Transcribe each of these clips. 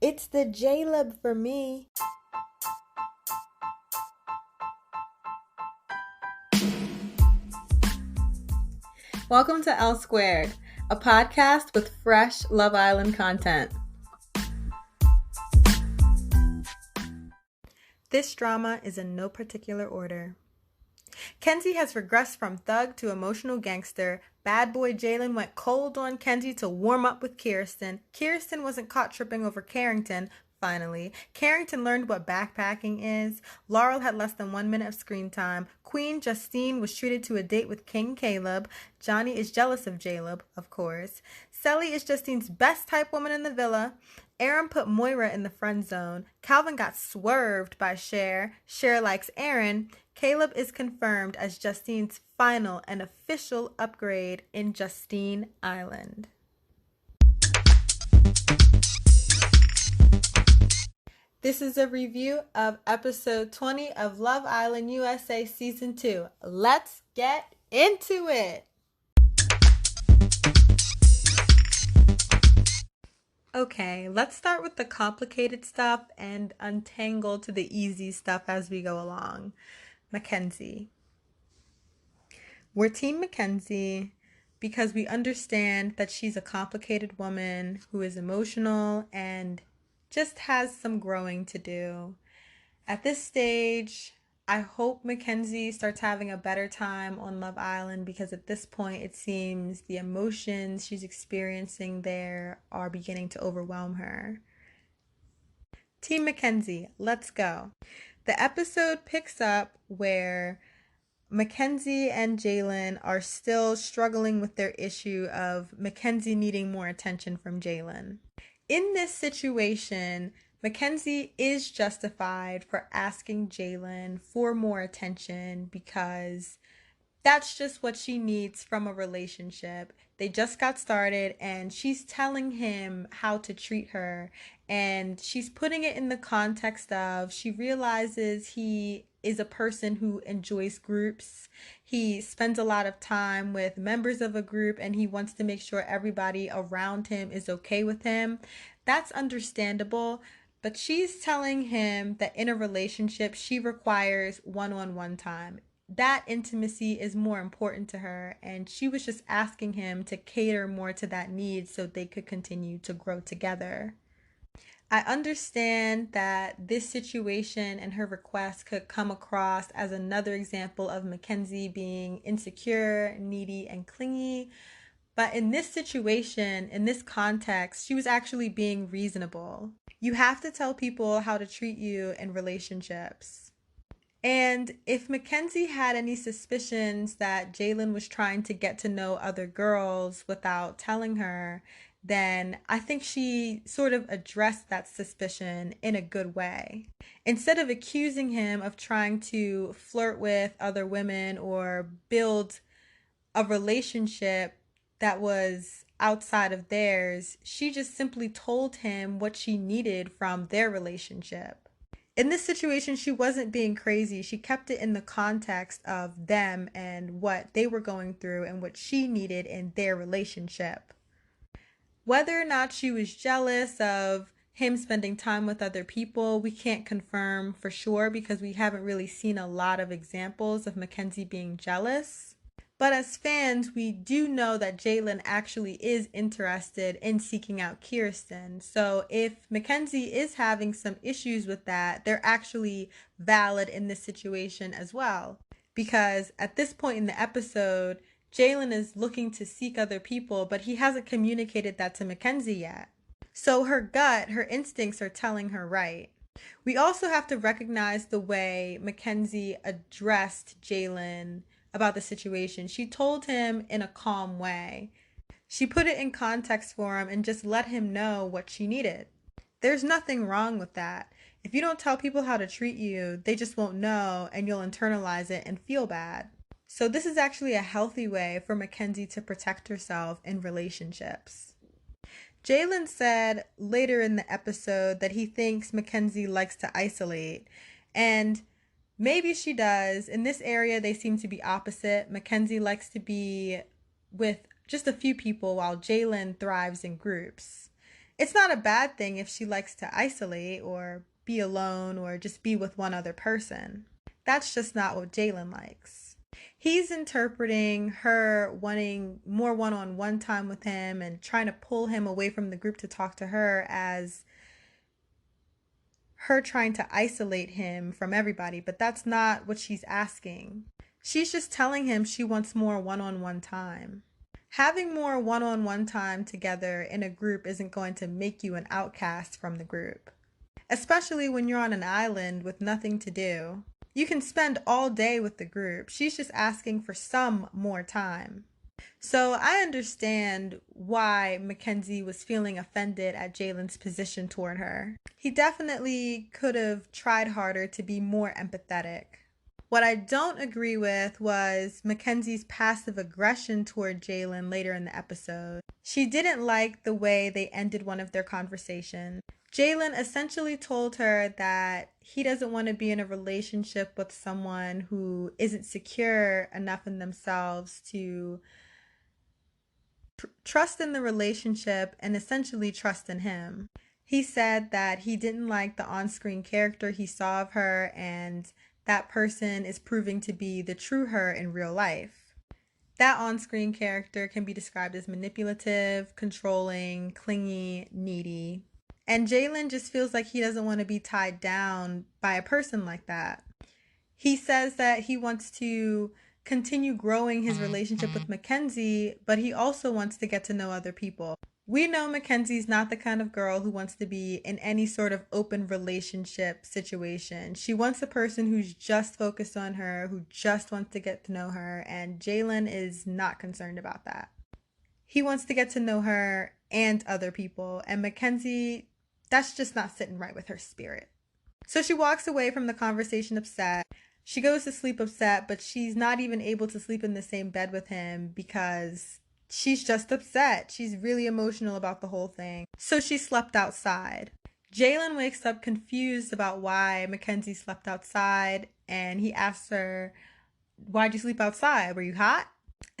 It's the Jaleb for me. Welcome to L Squared, a podcast with fresh Love Island content. This drama is in no particular order. Kenzie has regressed from thug to emotional gangster. Bad boy Jalen went cold on Kenzie to warm up with Kirsten. Kirsten wasn't caught tripping over Carrington. Finally, Carrington learned what backpacking is. Laurel had less than 1 minute of screen time. Queen Justine was treated to a date with King Caleb. Johnny is jealous of Jaleb, of course. Cely is Justine's best type woman in the villa. Aaron put Moira in the friend zone. Calvin got swerved by Sher. Sher likes Aaron. Caleb is confirmed as Justine's final and official upgrade in Justine Island. This is a review of episode 20 of Love Island USA Season 2. Let's get into it! Okay, let's start with the complicated stuff and untangle to the easy stuff as we go along. Mackenzie. We're Team Mackenzie because we understand that she's a complicated woman who is emotional and just has some growing to do. At this stage, I hope Mackenzie starts having a better time on Love Island because at this point it seems the emotions she's experiencing there are beginning to overwhelm her. Team Mackenzie, let's go. The episode picks up where Mackenzie and Jalen are still struggling with their issue of Mackenzie needing more attention from Jalen. In this situation, Mackenzie is justified for asking Jalen for more attention because that's just what she needs from a relationship. They just got started and she's telling him how to treat her, and she's putting it in the context of she realizes he is a person who enjoys groups. He spends a lot of time with members of a group and he wants to make sure everybody around him is okay with him. That's understandable, but she's telling him that in a relationship she requires one-on-one time. That intimacy is more important to her, and she was just asking him to cater more to that need so they could continue to grow together. I understand that this situation and her request could come across as another example of Mackenzie being insecure, needy, and clingy. But in this situation, in this context, she was actually being reasonable. You have to tell people how to treat you in relationships. And if Mackenzie had any suspicions that Jalen was trying to get to know other girls without telling her, then I think she sort of addressed that suspicion in a good way. Instead of accusing him of trying to flirt with other women or build a relationship that was outside of theirs, she just simply told him what she needed from their relationship. In this situation, she wasn't being crazy. She kept it in the context of them and what they were going through and what she needed in their relationship. Whether or not she was jealous of him spending time with other people, we can't confirm for sure because we haven't really seen a lot of examples of Mackenzie being jealous. But as fans, we do know that Jalen actually is interested in seeking out Kirsten. So if Mackenzie is having some issues with that, they're actually valid in this situation as well. Because at this point in the episode, Jalen is looking to seek other people, but he hasn't communicated that to Mackenzie yet. So her gut, her instincts are telling her right. We also have to recognize the way Mackenzie addressed Jalen about the situation. She told him in a calm way. She put it in context for him and just let him know what she needed. There's nothing wrong with that. If you don't tell people how to treat you, they just won't know and you'll internalize it and feel bad. So this is actually a healthy way for Mackenzie to protect herself in relationships. Jalen said later in the episode that he thinks Mackenzie likes to isolate, and maybe she does. In this area, they seem to be opposite. Mackenzie likes to be with just a few people while Jalen thrives in groups. It's not a bad thing if she likes to isolate or be alone or just be with one other person. That's just not what Jalen likes. He's interpreting her wanting more one-on-one time with him and trying to pull him away from the group to talk to her as her trying to isolate him from everybody, but that's not what she's asking. She's just telling him she wants more one-on-one time. Having more one-on-one time together in a group isn't going to make you an outcast from the group, especially when you're on an island with nothing to do. You can spend all day with the group. She's just asking for some more time. So I understand why Mackenzie was feeling offended at Jalen's position toward her. He definitely could have tried harder to be more empathetic. What I don't agree with was Mackenzie's passive aggression toward Jalen later in the episode. She didn't like the way they ended one of their conversations. Jalen essentially told her that he doesn't want to be in a relationship with someone who isn't secure enough in themselves to trust in the relationship and essentially trust in him. He said that he didn't like the on-screen character he saw of her, and that person is proving to be the true her in real life. That on-screen character can be described as manipulative, controlling, clingy, needy. And Jalen just feels like he doesn't want to be tied down by a person like that. He says that he wants to continue growing his relationship with Mackenzie, but he also wants to get to know other people. We know Mackenzie's not the kind of girl who wants to be in any sort of open relationship situation. She wants a person who's just focused on her, who just wants to get to know her, and Jalen is not concerned about that. He wants to get to know her and other people, and Mackenzie, that's just not sitting right with her spirit. So she walks away from the conversation upset. She goes to sleep upset, but she's not even able to sleep in the same bed with him because she's just upset. She's really emotional about the whole thing. So she slept outside. Jalen wakes up confused about why Mackenzie slept outside, and he asks her, "Why'd you sleep outside? Were you hot?"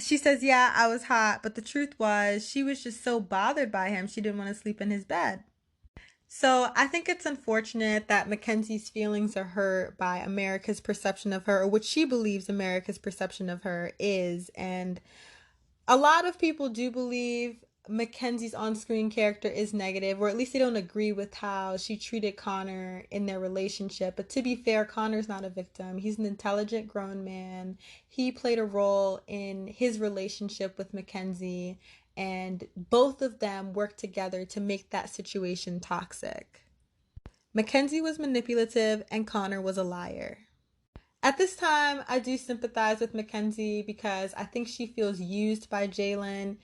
She says, "Yeah, I was hot," but the truth was she was just so bothered by him she didn't want to sleep in his bed. So I think it's unfortunate that Mackenzie's feelings are hurt by America's perception of her, or what she believes America's perception of her is. And a lot of people do believe Mackenzie's on-screen character is negative, or at least they don't agree with how she treated Connor in their relationship. But to be fair, Connor's not a victim. He's an intelligent grown man. He played a role in his relationship with Mackenzie, and both of them worked together to make that situation toxic. Mackenzie was manipulative and Connor was a liar. At this time, I do sympathize with Mackenzie because I think she feels used by Jalen.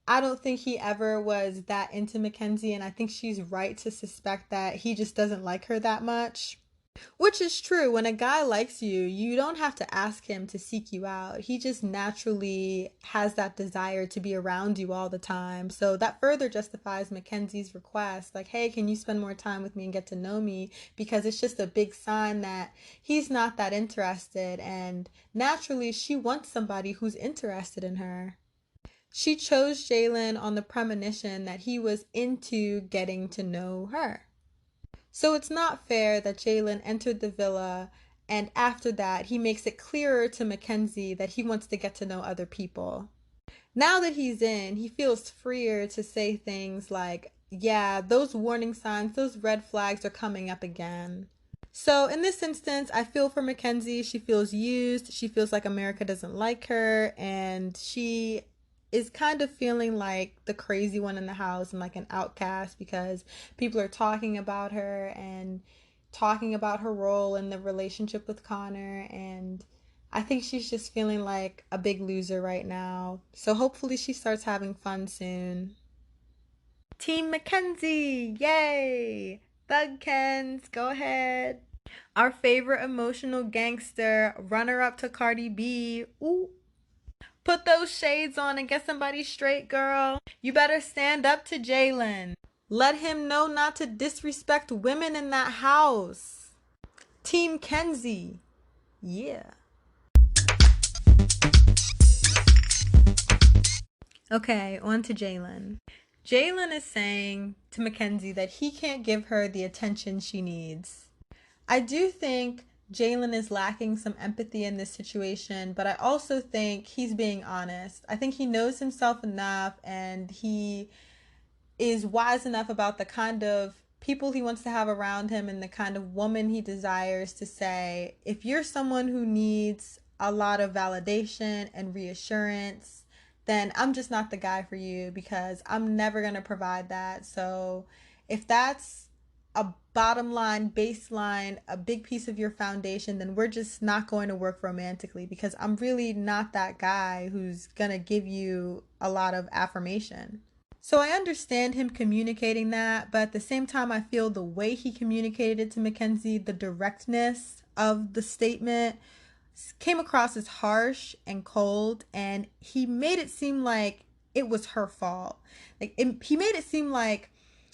I don't think he ever was that into Mackenzie, and I think she's right to suspect that he just doesn't like her that much. Which is true. When a guy likes you, you don't have to ask him to seek you out. He just naturally has that desire to be around you all the time. So that further justifies Mackenzie's request. Like, hey, can you spend more time with me and get to know me? Because it's just a big sign that he's not that interested. And naturally, she wants somebody who's interested in her. She chose Jalen on the premonition that he was into getting to know her. So it's not fair that Jalen entered the villa and after that he makes it clearer to Mackenzie that he wants to get to know other people. Now that he's in, he feels freer to say things like, yeah, those warning signs, those red flags are coming up again. So in this instance, I feel for Mackenzie. She feels used. She feels like America doesn't like her, and she is kind of feeling like the crazy one in the house and like an outcast because people are talking about her and talking about her role in the relationship with Connor, and I think she's just feeling like a big loser right now. So hopefully she starts having fun soon. Team Mackenzie, yay! Thugkens, go ahead. Our favorite emotional gangster, runner up to Cardi B. Ooh. Put those shades on and get somebody straight, girl. You better stand up to Jalen. Let him know not to disrespect women in that house. Team Kenzie. Yeah. Okay, on to Jalen. Jalen is saying to Mackenzie that he can't give her the attention she needs. I do think Jalen is lacking some empathy in this situation, but I also think he's being honest. I think he knows himself enough and he is wise enough about the kind of people he wants to have around him and the kind of woman he desires to say, if you're someone who needs a lot of validation and reassurance, then I'm just not the guy for you because I'm never going to provide that. So if that's a bottom line, baseline, a big piece of your foundation, then we're just not going to work romantically because I'm really not that guy who's going to give you a lot of affirmation. So I understand him communicating that, but at the same time, I feel the way he communicated it to Mackenzie, the directness of the statement came across as harsh and cold, and he made it seem like it was her fault. He made it seem like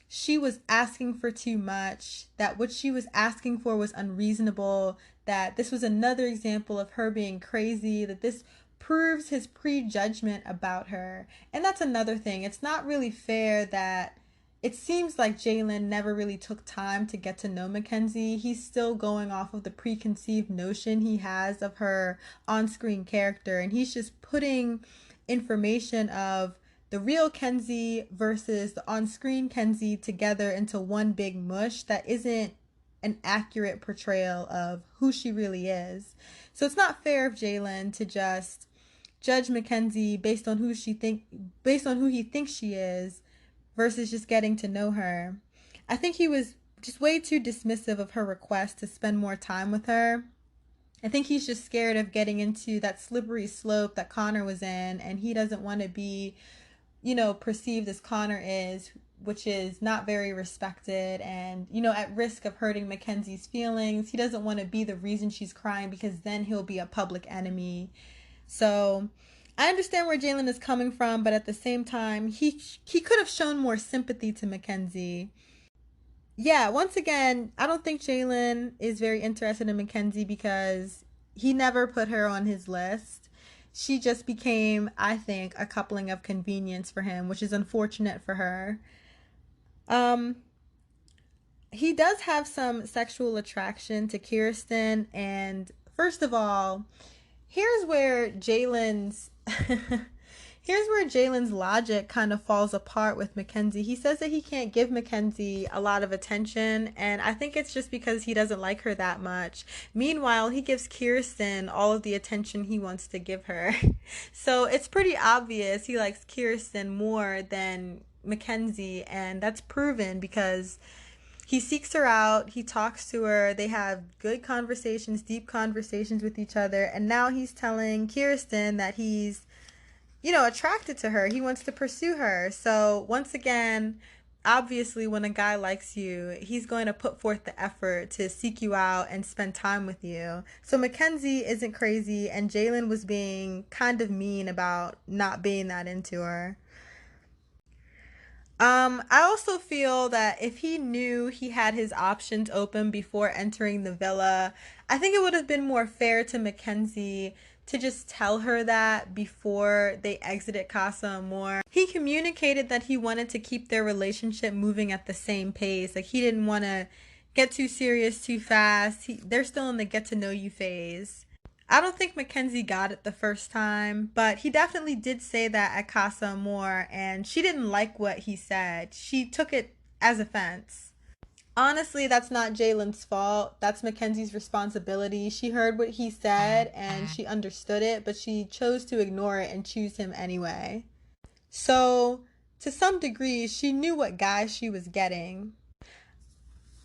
she was asking for too much, that what she was asking for was unreasonable, that this was another example of her being crazy, that this proves his prejudgment about her. And that's another thing. It's not really fair that it seems like Jalen never really took time to get to know Mackenzie. He's still going off of the preconceived notion he has of her on-screen character, and he's just putting information of the real Kenzie versus the on-screen Kenzie together into one big mush that isn't an accurate portrayal of who she really is. So it's not fair of Jalen to just judge Mackenzie based on based on who he thinks she is versus just getting to know her. I think he was just way too dismissive of her request to spend more time with her. I think he's just scared of getting into that slippery slope that Connor was in, and he doesn't want to be, perceived as Connor is, which is not very respected and, at risk of hurting Mackenzie's feelings. He doesn't want to be the reason she's crying because then he'll be a public enemy. So I understand where Jalen is coming from, but at the same time, he could have shown more sympathy to Mackenzie. Yeah, once again, I don't think Jalen is very interested in Mackenzie because he never put her on his list. She just became, I think, a coupling of convenience for him, which is unfortunate for her. Um, he does have some sexual attraction to Kirsten, and first of all, here's where Jalen's here's where Jalen's logic kind of falls apart with Mackenzie. He says that he can't give Mackenzie a lot of attention, and I think it's just because he doesn't like her that much. Meanwhile, he gives Kirsten all of the attention he wants to give her. So it's pretty obvious he likes Kirsten more than Mackenzie, and that's proven because he seeks her out, he talks to her, they have good conversations, deep conversations with each other, and now he's telling Kirsten that he's, attracted to her. He wants to pursue her. So once again, obviously when a guy likes you, he's going to put forth the effort to seek you out and spend time with you. So Mackenzie isn't crazy, and Jalen was being kind of mean about not being that into her. I also feel that if he knew he had his options open before entering the villa, I think it would have been more fair to Mackenzie to just tell her that before they exited Casa Amor. He communicated that he wanted to keep their relationship moving at the same pace. Like, he didn't want to get too serious too fast. They're still in the get to know you phase. I don't think Mackenzie got it the first time, but he definitely did say that at Casa Amor, and she didn't like what he said. She took it as offense. Honestly, that's not Jalen's fault. That's Mackenzie's responsibility. She heard what he said and she understood it, but she chose to ignore it and choose him anyway. So, to some degree, she knew what guy she was getting.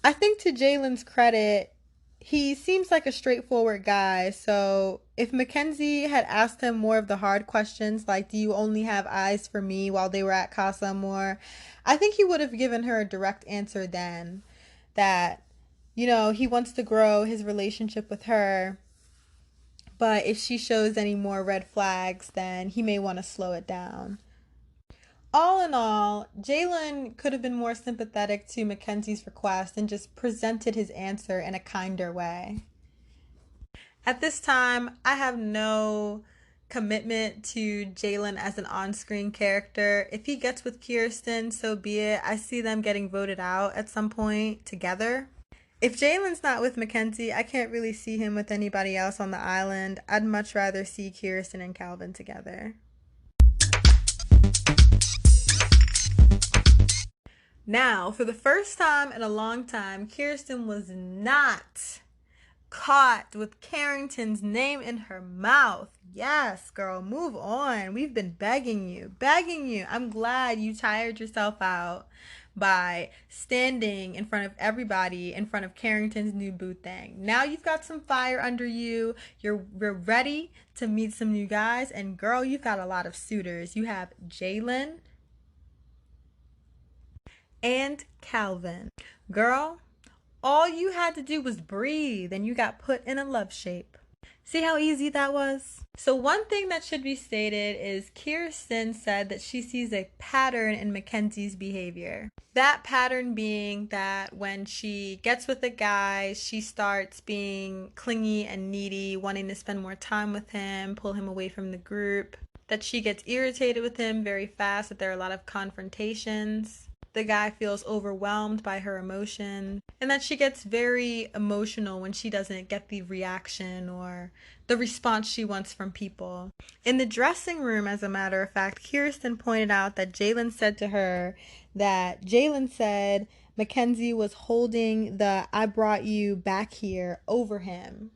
I think to Jalen's credit, he seems like a straightforward guy. So if Mackenzie had asked him more of the hard questions, like, do you only have eyes for me, while they were at Casa Amor, I think he would have given her a direct answer then that, he wants to grow his relationship with her. But if she shows any more red flags, then he may want to slow it down. All in all, Jalen could have been more sympathetic to Mackenzie's request and just presented his answer in a kinder way. At this time, I have no commitment to Jalen as an on-screen character. If he gets with Kirsten, so be it. I see them getting voted out at some point together. If Jalen's not with Mackenzie, I can't really see him with anybody else on the island. I'd much rather see Kirsten and Calvin together. Now, for the first time in a long time, Kirsten was not caught with Carrington's name in her mouth. Yes, girl, move on. We've been begging you. I'm glad you tired yourself out by standing in front of everybody in front of Carrington's new boo thing. Now you've got some fire under you. We're ready to meet some new guys. And girl, you've got a lot of suitors. You have Jalen and Calvin. Girl, all you had to do was breathe and you got put in a love shape. See how easy that was? So one thing that should be stated is Kirsten said that she sees a pattern in Mackenzie's behavior. That pattern being that when she gets with a guy, she starts being clingy and needy, wanting to spend more time with him, pull him away from the group. That she gets irritated with him very fast, that there are a lot of confrontations. The guy feels overwhelmed by her emotion, and that she gets very emotional when she doesn't get the reaction or the response she wants from people. In the dressing room, as a matter of fact, Kirsten pointed out that Jalen said to her that Jalen said Mackenzie was holding the "I brought you back here" over him.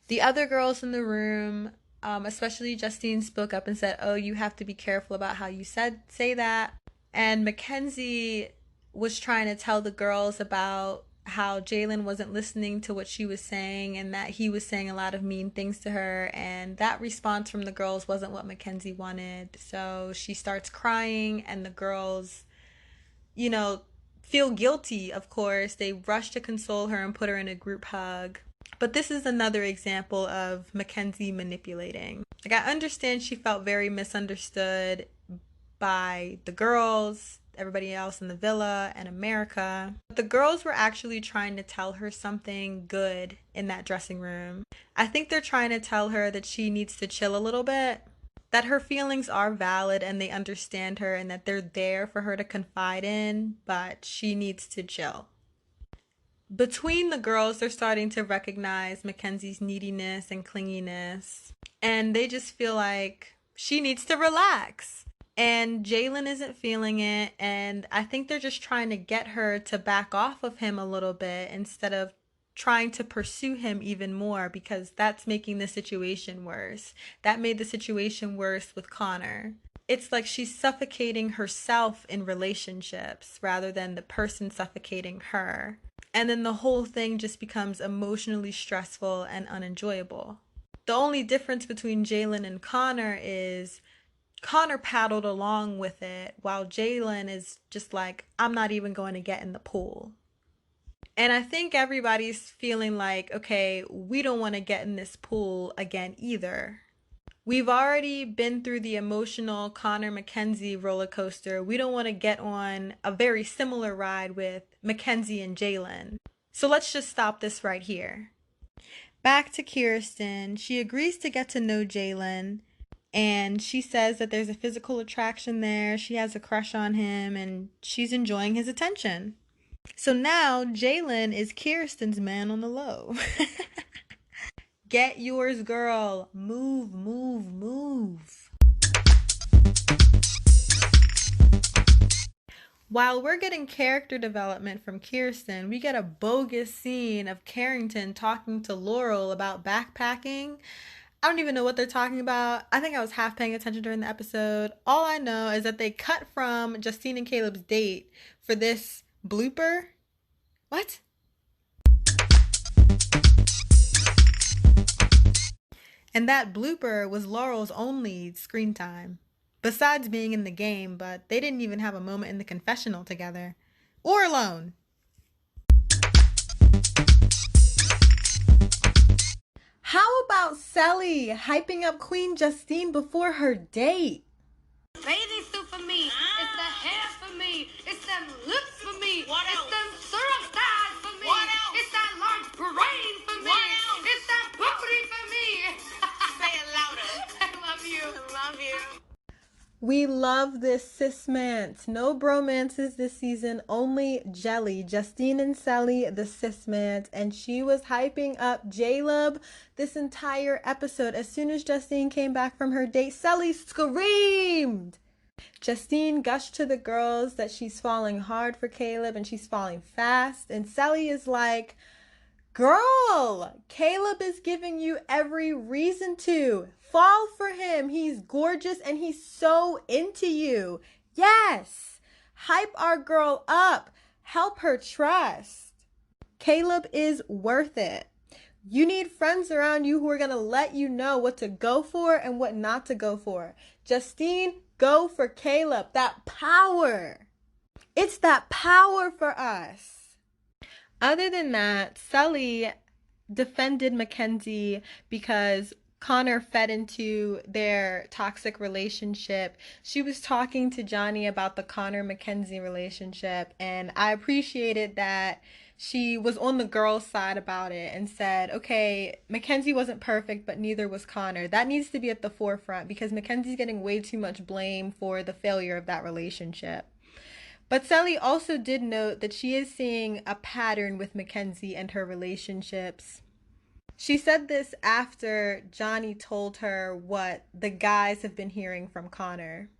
The other girls in the room, especially Justine, spoke up and said, "Oh, you have to be careful about how you say that." And Mackenzie was trying to tell the girls about how Jalen wasn't listening to what she was saying and that he was saying a lot of mean things to her. And that response from the girls wasn't what Mackenzie wanted. So she starts crying and the girls, feel guilty, of course. They rush to console her and put her in a group hug. But this is another example of Mackenzie manipulating. I understand she felt very misunderstood by the girls, everybody else in the villa, and America. But the girls were actually trying to tell her something good in that dressing room. I think they're trying to tell her that she needs to chill a little bit, that her feelings are valid and they understand her and that they're there for her to confide in, but she needs to chill. Between the girls, they're starting to recognize Mackenzie's neediness and clinginess, and they just feel like she needs to relax. And Jalen isn't feeling it, and I think they're just trying to get her to back off of him a little bit instead of trying to pursue him even more, because that's making the situation worse. That made the situation worse with Connor. It's like she's suffocating herself in relationships rather than the person suffocating her. And then the whole thing just becomes emotionally stressful and unenjoyable. The only difference between Jalen and Connor is Connor paddled along with it while Jalen is just like, I'm not even going to get in the pool. And I think everybody's feeling like, okay, we don't want to get in this pool again either. We've already been through the emotional Connor Mackenzie roller coaster. We don't want to get on a very similar ride with Mackenzie and Jalen. So let's just stop this right here. Back to Kirsten. She agrees to get to know Jalen. And she says that there's a physical attraction there. She has a crush on him and she's enjoying his attention. So now Jalen is Kirsten's man on the low. Get yours, girl. Move, move, move. While we're getting character development from Kirsten, we get a bogus scene of Carrington talking to Laurel about backpacking. I don't even know what they're talking about. I think I was half paying attention during the episode. All I know is that they cut from Justine and Caleb's date for this blooper. What? And that blooper was Laurel's only screen time, besides being in the game, but they didn't even have a moment in the confessional together. Or alone. How about Cely hyping up Queen Justine before her date? Bathing suit for me. It's the hair for me. It's them lips for me. What else? It's them syrup thighs for me. What else? It's that large brain for me. What else? It's that booty for me. Say it louder. I love you We love this cis-mance. No bromances this season, only jelly. Justine and Cely, the cis-mance. And she was hyping up Jaleb this entire episode. As soon as Justine came back from her date, Cely screamed. Justine gushed to the girls that she's falling hard for Caleb and she's falling fast. And Cely is like, girl, Caleb is giving you every reason to. Fall for him. He's gorgeous and he's so into you. Yes. Hype our girl up. Help her trust. Caleb is worth it. You need friends around you who are going to let you know what to go for and what not to go for. Justine, go for Caleb. That power. It's that power for us. Other than that, Cely defended Mackenzie because Connor fed into their toxic relationship. She was talking to Johnny about the Connor-Mackenzie relationship, and I appreciated that she was on the girl's side about it and said, okay, Mackenzie wasn't perfect, but neither was Connor. That needs to be at the forefront because Mackenzie's getting way too much blame for the failure of that relationship. But Cely also did note that she is seeing a pattern with Mackenzie and her relationships. She said this after Johnny told her what the guys have been hearing from Connor.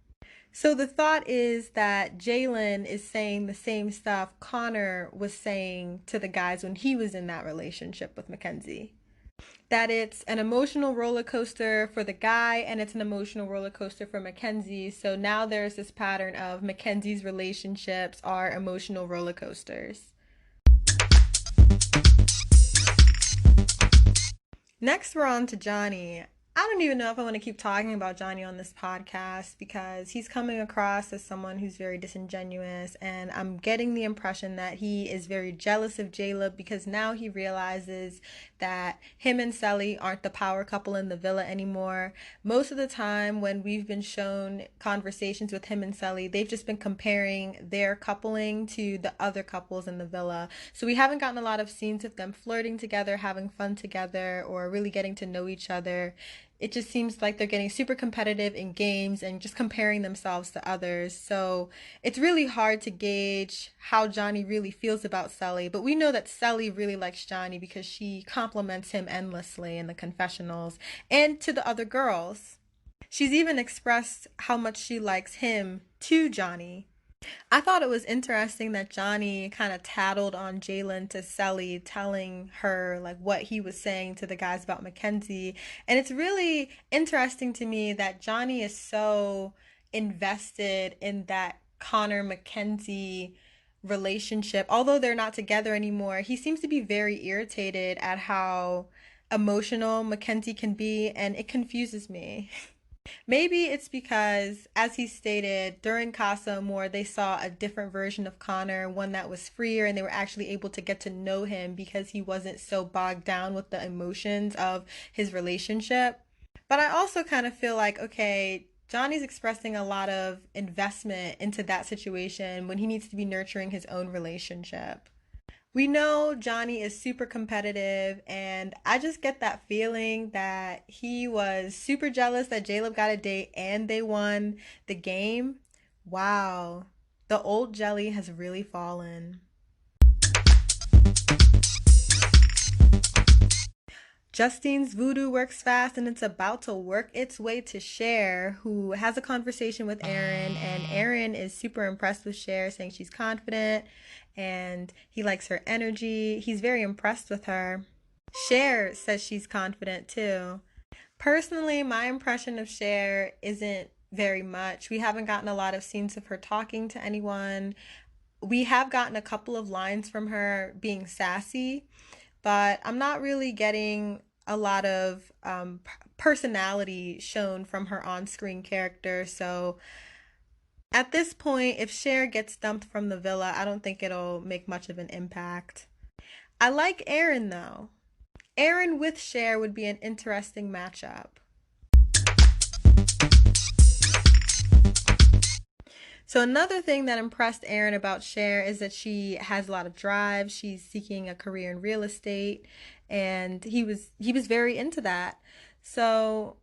So the thought is that Jalen is saying the same stuff Connor was saying to the guys when he was in that relationship with Mackenzie. That it's an emotional roller coaster for the guy and it's an emotional roller coaster for Mackenzie. So now there's this pattern of Mackenzie's relationships are emotional roller coasters. Next, we're on to Johnny. I don't even know if I want to keep talking about Johnny on this podcast because he's coming across as someone who's very disingenuous, and I'm getting the impression that he is very jealous of Jaleb because now he realizes that him and Cely aren't the power couple in the villa anymore. Most of the time when we've been shown conversations with him and Cely, they've just been comparing their coupling to the other couples in the villa. So we haven't gotten a lot of scenes of them flirting together, having fun together, or really getting to know each other. It just seems like they're getting super competitive in games and just comparing themselves to others. So it's really hard to gauge how Johnny really feels about Cely. But we know that Cely really likes Johnny because she compliments him endlessly in the confessionals and to the other girls. She's even expressed how much she likes him to Johnny. I thought it was interesting that Johnny kind of tattled on Jalen to Cely, telling her like what he was saying to the guys about Mackenzie. And it's really interesting to me that Johnny is so invested in that Connor Mackenzie relationship. Although they're not together anymore, he seems to be very irritated at how emotional Mackenzie can be, and it confuses me. Maybe it's because, as he stated, during Casa Amor, they saw a different version of Connor, one that was freer, and they were actually able to get to know him because he wasn't so bogged down with the emotions of his relationship. But I also kind of feel like, okay, Johnny's expressing a lot of investment into that situation when he needs to be nurturing his own relationship. We know Johnny is super competitive, and I just get that feeling that he was super jealous that Jaleb got a date and they won the game. Wow, the old jelly has really fallen. Justine's voodoo works fast and it's about to work its way to Sher, who has a conversation with Aaron, and Aaron is super impressed with Sher, saying she's confident and he likes her energy. He's very impressed with her. Sher says she's confident too. Personally, my impression of Sher isn't very much. We haven't gotten a lot of scenes of her talking to anyone. We have gotten a couple of lines from her being sassy, but I'm not really getting a lot of personality shown from her on-screen character. So at this point, if Cher gets dumped from the villa, I don't think it'll make much of an impact. I like Aaron though. Aaron with Cher would be an interesting matchup. So another thing that impressed Aaron about Cher is that she has a lot of drive. She's seeking a career in real estate, and he was very into that. So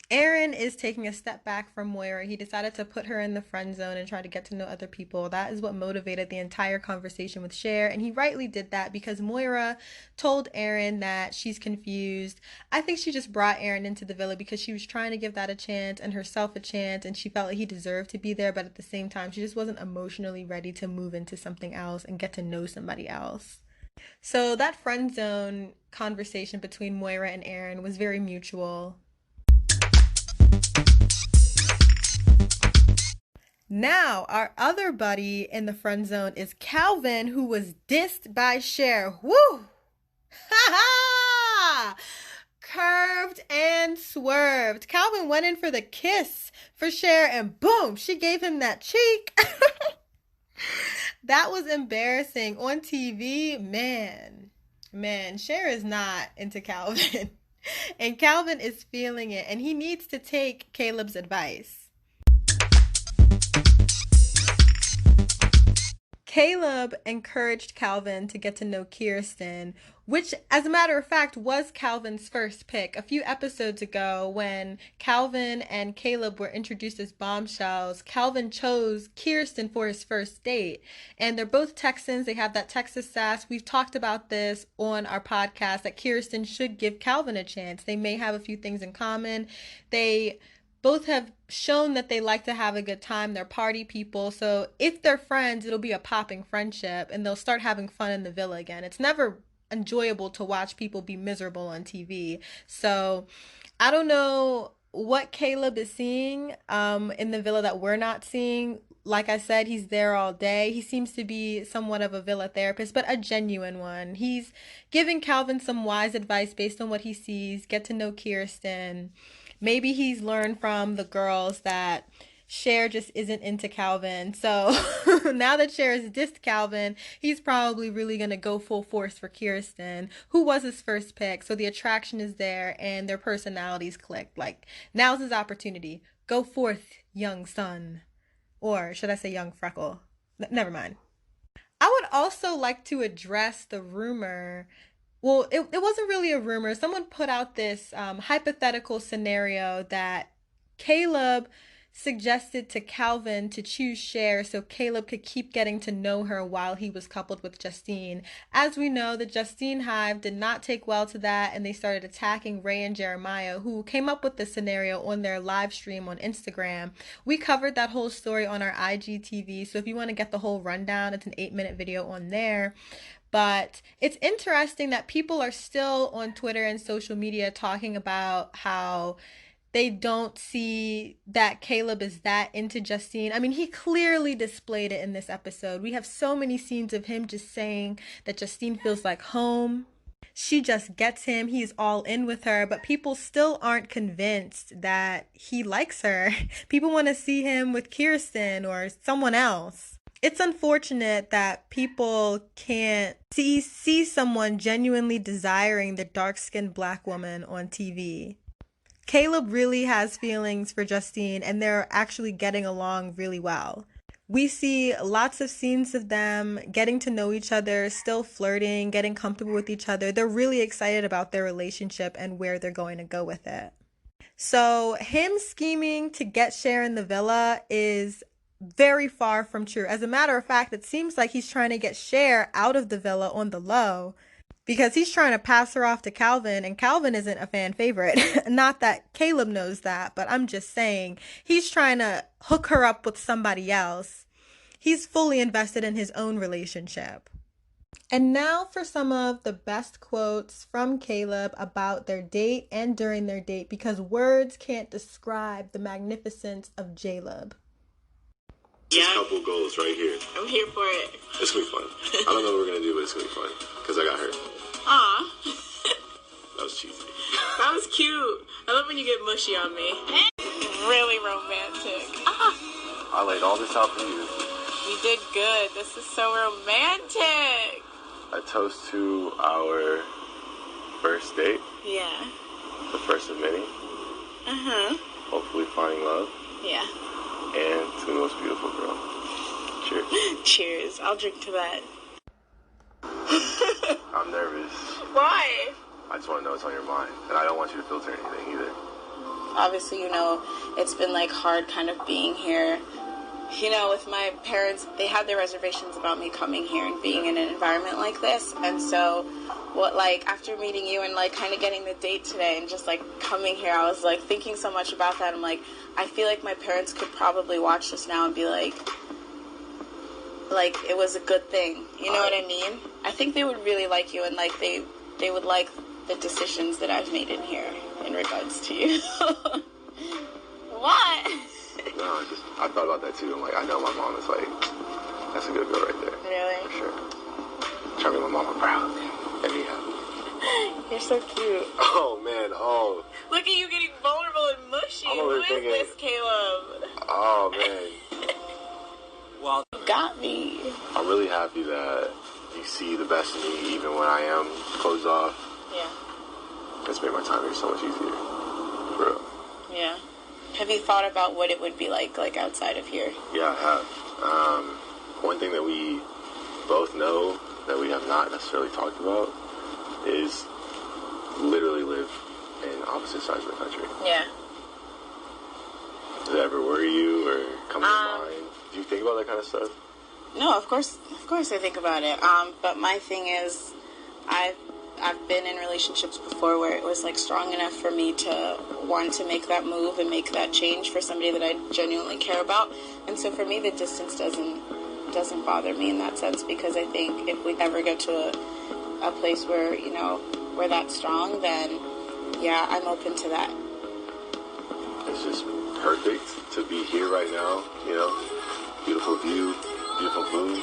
Aaron is taking a step back from Moira. He decided to put her in the friend zone and try to get to know other people. That is what motivated the entire conversation with Cher, and he rightly did that because Moira told Aaron that she's confused. I think she just brought Aaron into the villa because she was trying to give that a chance and herself a chance, and she felt like he deserved to be there, but at the same time, she just wasn't emotionally ready to move into something else and get to know somebody else. So that friend zone conversation between Moira and Aaron was very mutual. Now, our other buddy in the friend zone is Calvin, who was dissed by Cher. Woo! Ha ha! Curved and swerved. Calvin went in for the kiss for Cher, and boom, she gave him that cheek. That was embarrassing on TV. Man, Cher is not into Calvin. And Calvin is feeling it, and he needs to take Caleb's advice. Caleb encouraged Calvin to get to know Kirsten, which, as a matter of fact, was Calvin's first pick. A few episodes ago, when Calvin and Caleb were introduced as bombshells, Calvin chose Kirsten for his first date. And they're both Texans. They have that Texas sass. We've talked about this on our podcast, that Kirsten should give Calvin a chance. They may have a few things in common. They both have shown that they like to have a good time. They're party people. So if they're friends, it'll be a popping friendship and they'll start having fun in the villa again. It's never enjoyable to watch people be miserable on TV. So I don't know what Caleb is seeing in the villa that we're not seeing. Like I said, he's there all day. He seems to be somewhat of a villa therapist, but a genuine one. He's giving Calvin some wise advice based on what he sees. Get to know Kirsten. Maybe he's learned from the girls that Cher just isn't into Calvin. So now that Cher has dissed Calvin, he's probably really going to go full force for Kirsten, who was his first pick. So the attraction is there and their personalities click. Like, now's his opportunity. Go forth, young son. Or should I say young freckle? Never mind. I would also like to address the rumor. Well, it wasn't really a rumor. Someone put out this hypothetical scenario that Caleb suggested to Calvin to choose Cher so Caleb could keep getting to know her while he was coupled with Justine. As we know, the Justine Hive did not take well to that, and they started attacking Ray and Jeremiah, who came up with the scenario on their live stream on Instagram. We covered that whole story on our IGTV, so if you want to get the whole rundown, it's an 8-minute video on there. But it's interesting that people are still on Twitter and social media talking about how they don't see that Caleb is that into Justine. I mean, he clearly displayed it in this episode. We have so many scenes of him just saying that Justine feels like home. She just gets him. He's all in with her, but people still aren't convinced that he likes her. People want to see him with Kirsten or someone else. It's unfortunate that people can't see someone genuinely desiring the dark-skinned black woman on TV. Caleb really has feelings for Justine, and they're actually getting along really well. We see lots of scenes of them getting to know each other, still flirting, getting comfortable with each other. They're really excited about their relationship and where they're going to go with it. So him scheming to get Cher in the villa is very far from true. As a matter of fact, it seems like he's trying to get Cher out of the villa on the low because he's trying to pass her off to Calvin, and Calvin isn't a fan favorite. Not that Caleb knows that, but I'm just saying he's trying to hook her up with somebody else. He's fully invested in his own relationship. And now for some of the best quotes from Caleb about their date and during their date, because words can't describe the magnificence of Jaleb. This couple goals right here. I'm here for it. It's gonna be fun. I don't know what we're gonna do, but it's gonna be fun. Because I got hurt. Aw. That was cheesy. That was cute. I love when you get mushy on me. Really romantic. I laid all this out for you. You did good. This is so romantic. A toast to our first date. Yeah. The first of many. Hopefully finding love. Yeah. And to the most beautiful girl. Cheers. Cheers. I'll drink to that. I'm nervous. Why? I just want to know what's on your mind. And I don't want you to filter anything either. obviously, you know, it's been like hard kind of being here. You know, with my parents, they had their reservations about me coming here and being in an environment like this. And so, after meeting you and, like, kind of getting the date today and just, like, coming here, I was, like, thinking so much about that. I'm like, I feel like my parents could probably watch this now and be like, it was a good thing. You know what I mean? I think they would really like you, and, like, they would like the decisions that I've made in here in regards to you. What? No, I thought about that too. I'm like, I know my mom is like, that's a good girl right there. Really? For sure. Trying to make my mama proud. Anyhow. You're so cute. Oh, man. Oh. Look at you getting vulnerable and mushy. Who is this, Caleb? Oh, man. Well, you got me. I'm really happy that you see the best in me even when I am closed off. Yeah. It's made my time here so much easier. For real. Yeah. Have you thought about what it would be like outside of here? Yeah, I have. One thing that we both know that we have not necessarily talked about is literally live in opposite sides of the country. Yeah. Does that ever worry you or come to mind? Do you think about that kind of stuff? No, of course I think about it. But my thing is, I've been in relationships before where it was like strong enough for me to want to make that move and make that change for somebody that I genuinely care about. And so for me, the distance doesn't bother me in that sense, because I think if we ever go to a place where, you know, we're that strong, then yeah, I'm open to that. It's just perfect to be here right now, you know. Beautiful view, beautiful food.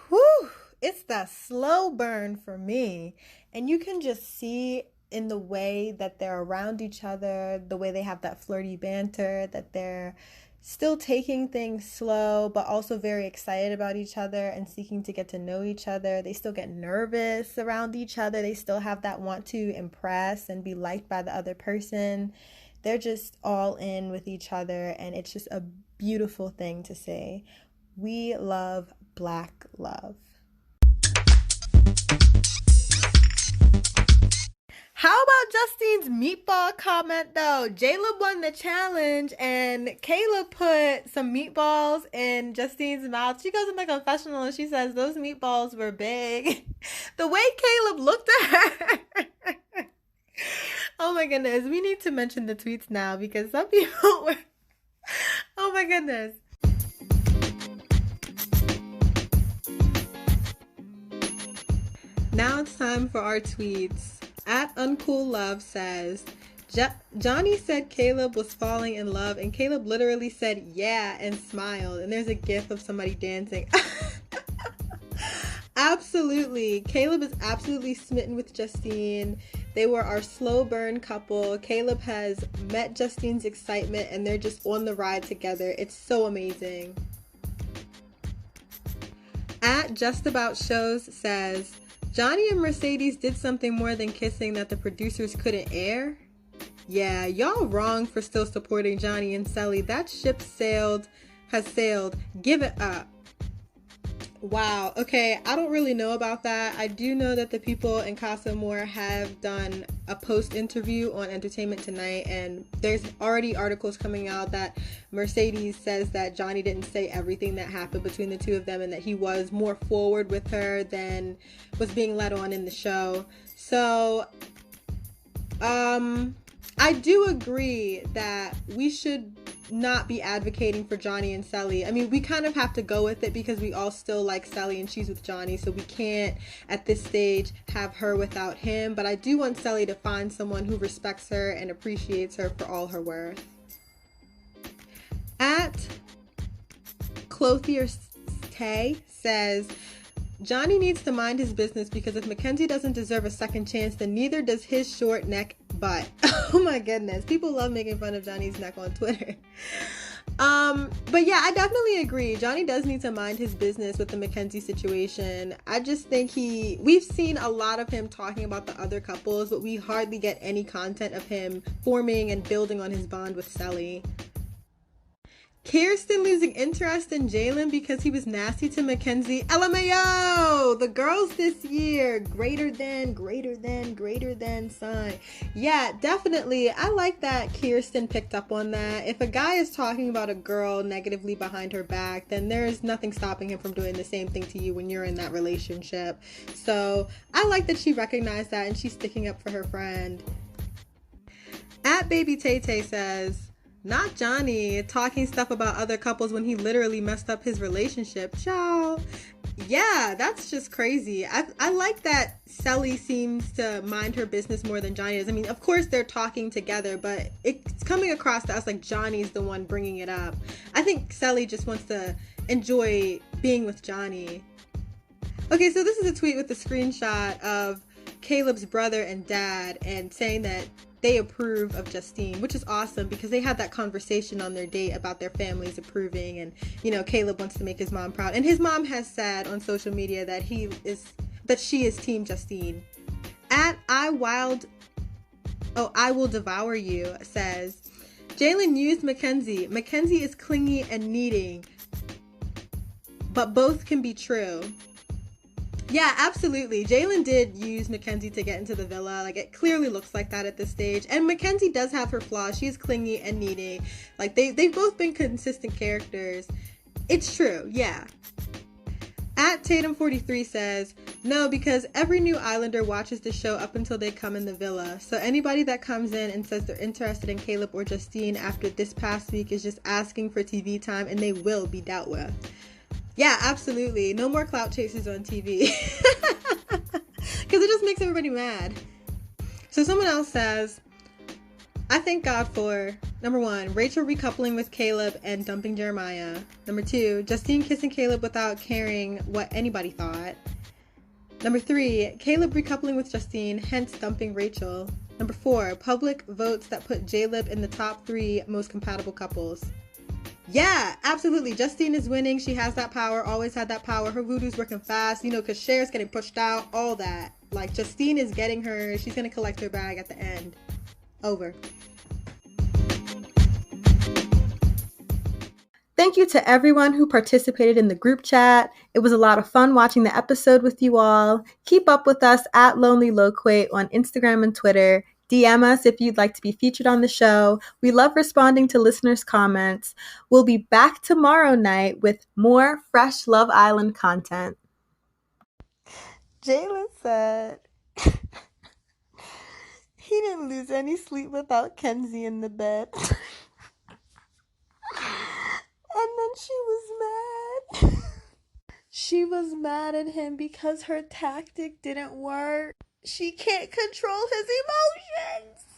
Whew, it's that slow burn for me. And you can just see in the way that they're around each other, the way they have that flirty banter, that they're still taking things slow, but also very excited about each other and seeking to get to know each other. They still get nervous around each other. They still have that want to impress and be liked by the other person. They're just all in with each other, and it's just a beautiful thing to say. We love Black love. How about Justine's meatball comment though? Jaleb won the challenge and Kayla put some meatballs in Justine's mouth. She goes in the confessional and she says those meatballs were big. The way Caleb looked at her. Oh my goodness. We need to mention the tweets now because some people were... Oh my goodness. Now it's time for our tweets. At Uncool Love says, Johnny said Caleb was falling in love, and Caleb literally said yeah and smiled. And there's a gif of somebody dancing. Absolutely. Caleb is absolutely smitten with Justine. They were our slow burn couple. Caleb has met Justine's excitement, and they're just on the ride together. It's so amazing. At Just About Shows says, Johnny and Mercedes did something more than kissing that the producers couldn't air. Yeah, y'all wrong for still supporting Johnny and Cely. That ship has sailed. Give it up. Wow. Okay, I don't really know about that. I do know that the people in Casa More have done a post interview on Entertainment Tonight, and there's already articles coming out that Mercedes says that Johnny didn't say everything that happened between the two of them and that he was more forward with her than was being let on in the show. So, I do agree that we should not be advocating for Johnny and Cely. I mean, we kind of have to go with it because we all still like Cely and she's with Johnny, so we can't at this stage have her without him. But I do want Cely to find someone who respects her and appreciates her for all her worth. At Clothier Tay says, Johnny needs to mind his business because if Mackenzie doesn't deserve a second chance, then neither does his short neck butt. Oh my goodness. People love making fun of Johnny's neck on Twitter. But yeah, I definitely agree. Johnny does need to mind his business with the Mackenzie situation. I just think we've seen a lot of him talking about the other couples, but we hardly get any content of him forming and building on his bond with Cely. Kirsten losing interest in Jalen because he was nasty to Mackenzie. LMAO! The girls this year. Greater than sign. Yeah, definitely. I like that Kirsten picked up on that. If a guy is talking about a girl negatively behind her back, then there's nothing stopping him from doing the same thing to you when you're in that relationship. So I like that she recognized that and she's sticking up for her friend. At Baby Tay Tay says, not Johnny talking stuff about other couples when he literally messed up his relationship. Ciao. Yeah, that's just crazy. I like that Cely seems to mind her business more than Johnny does. I mean, of course they're talking together, but it's coming across to us like Johnny's the one bringing it up. I think Cely just wants to enjoy being with Johnny. Okay, so this is a tweet with a screenshot of Caleb's brother and dad and saying that they approve of Justine, which is awesome because they had that conversation on their date about their families approving, and you know, Caleb wants to make his mom proud, and his mom has said on social media that she is team Justine. At I will devour you says, Jalen used Mackenzie. Mackenzie is clingy and needing, but both can be true. Yeah, absolutely. Jalen did use Mackenzie to get into the villa. Like, it clearly looks like that at this stage. And Mackenzie does have her flaws. She's clingy and needy. Like, they've both been consistent characters. It's true, yeah. At Tatum43 says, no, because every new Islander watches the show up until they come in the villa. So anybody that comes in and says they're interested in Caleb or Justine after this past week is just asking for TV time, and they will be dealt with. Yeah, absolutely. No more clout chasers on TV. Because it just makes everybody mad. So someone else says, I thank God for, number 1, Rachel recoupling with Caleb and dumping Jeremiah. Number 2, Justine kissing Caleb without caring what anybody thought. Number 3, Caleb recoupling with Justine, hence dumping Rachel. Number 4, public votes that put Jaleb in the top 3 most compatible couples. Yeah, absolutely. Justine is winning. She has that power, always had that power. Her voodoo's working fast, you know, because Sher's getting pushed out, all that. Like, Justine is getting her. She's going to collect her bag at the end. Over. Thank you to everyone who participated in the group chat. It was a lot of fun watching the episode with you all. Keep up with us at Lonely Loquate on Instagram and Twitter. DM us if you'd like to be featured on the show. We love responding to listeners' comments. We'll be back tomorrow night with more fresh Love Island content. Jalen said he didn't lose any sleep without Kenzie in the bed. And then she was mad. She was mad at him because her tactic didn't work. She can't control his emotions.